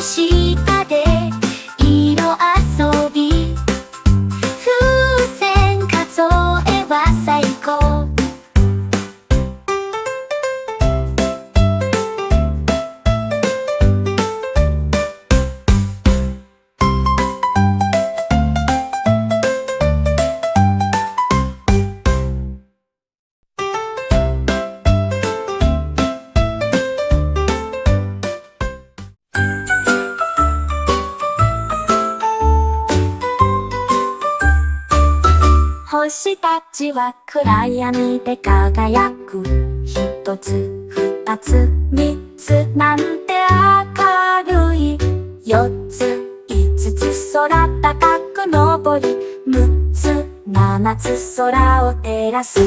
下で色遊び、風船数えは最高。星たちは暗闇で輝く。一つ、二つ、三つなんて明るい。四つ、五つ空高く昇り。六つ、七つ空を照らす。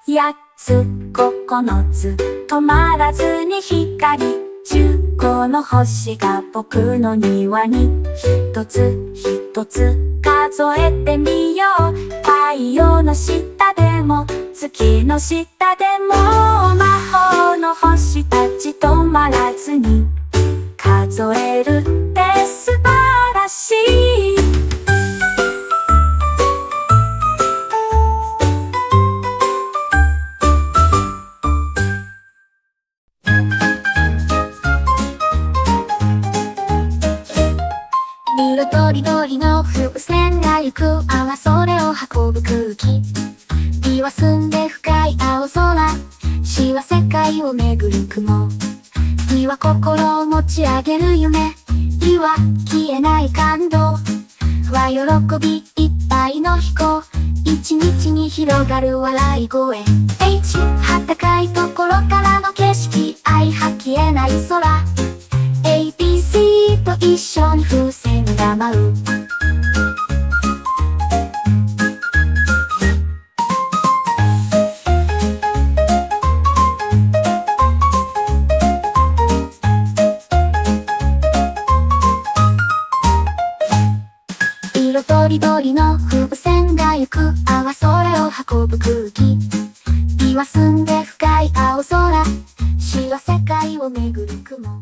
八つ、9つ止まらずに光。15の星が僕の庭に。一つ一つ数えてみよう。太陽の下でも月の下でも魔法の星たち止まらずに数えるって素晴らしい。色とりどりの風船が行く。あはそれを運ぶ空気。D は澄んで深い青空。C は世界を巡る雲。E は心を持ち上げる夢。E は消えない感動。F は喜びいっぱいの飛行。一日に広がる笑い声。H は高いところからの景色。I は消えない空。ABC と一緒に風船が舞う。色とりどりの風船が行く。あはそれを運ぶ空気。D は澄んで深い青空。C は世界を巡る雲。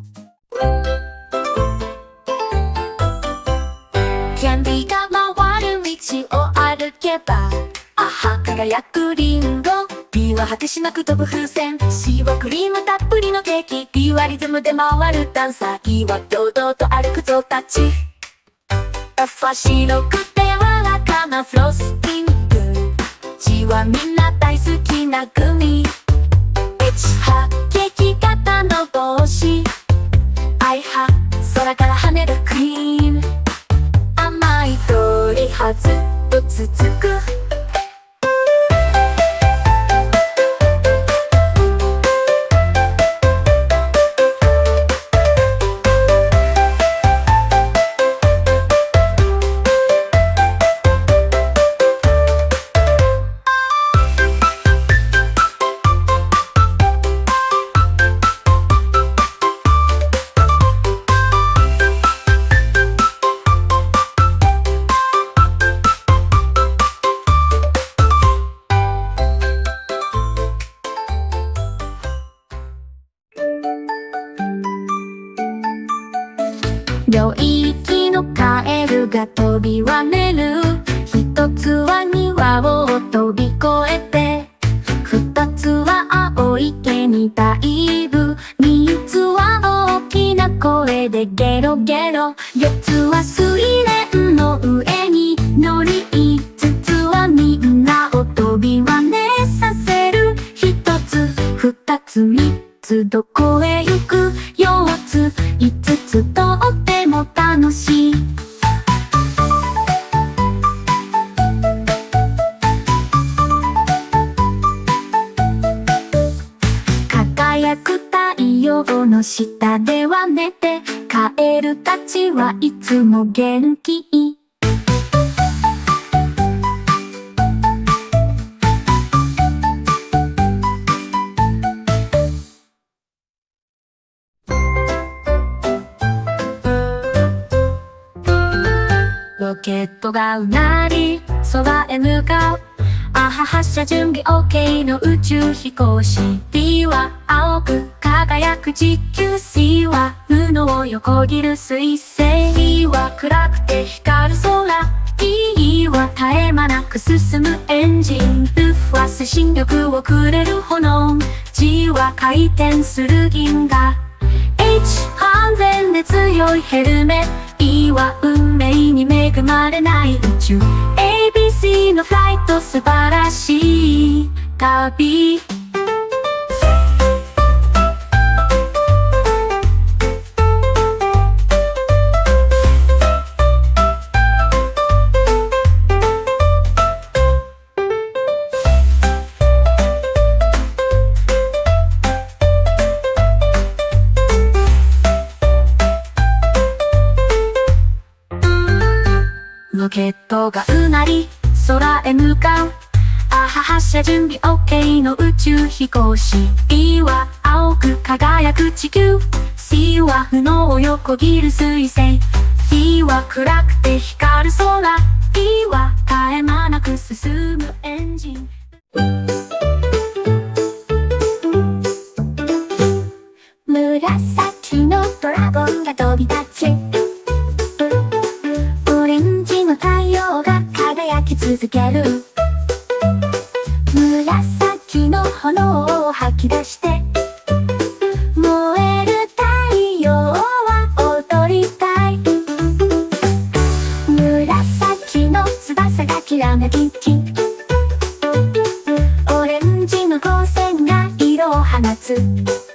キャンディーが回る道を歩けば、あは輝くリンゴ。B は果てしなく飛ぶ風船。C はクリームたっぷりのケーキ。D はリズムで回るダンサー。E は堂々と歩くゾウたち。F は白くて柔らかなフロスティング。G はみんな大好きなグミ。H はケーキ型の帽子。I は空から跳ねるクリーム。甘い鳥はずっと続く。領域のカエルが飛び跳ねる。一つは庭を飛び越えて、二つは青い毛にダイブ。三つは大きな声でゲロゲロ。四つは水蓮の上に乗り、五つはみんなを飛び跳ねさせる。一つ二つ三つどこへ行く。四つ五つとっても楽しい。輝く太陽の下では寝て、カエルたちはいつも元気。ロケットがうなり空へ向かう。あは発射準備 OK の宇宙飛行士。 B は青く輝く地球 C は布を横切る水星 E は暗くて光る空 E は絶え間なく進むエンジン F は推進力をくれる炎 G は回転する銀河 H 安全で強いヘルメ E は運命に恵まれない宇宙 ABC のフライト素晴らしい旅ロケットがうなり空へ向かうあは発射準備 OK の宇宙飛行士 B は青く輝く地球 C は布を横切る水星 D は暗くて光る空 E は絶え間なく進むエンジン紫のドラゴンが飛び立ちオレンジの太陽が輝き続ける紫の炎を吐き出して燃える太陽は踊りたい紫の翼がきらめきオレンジの光線が色を放つ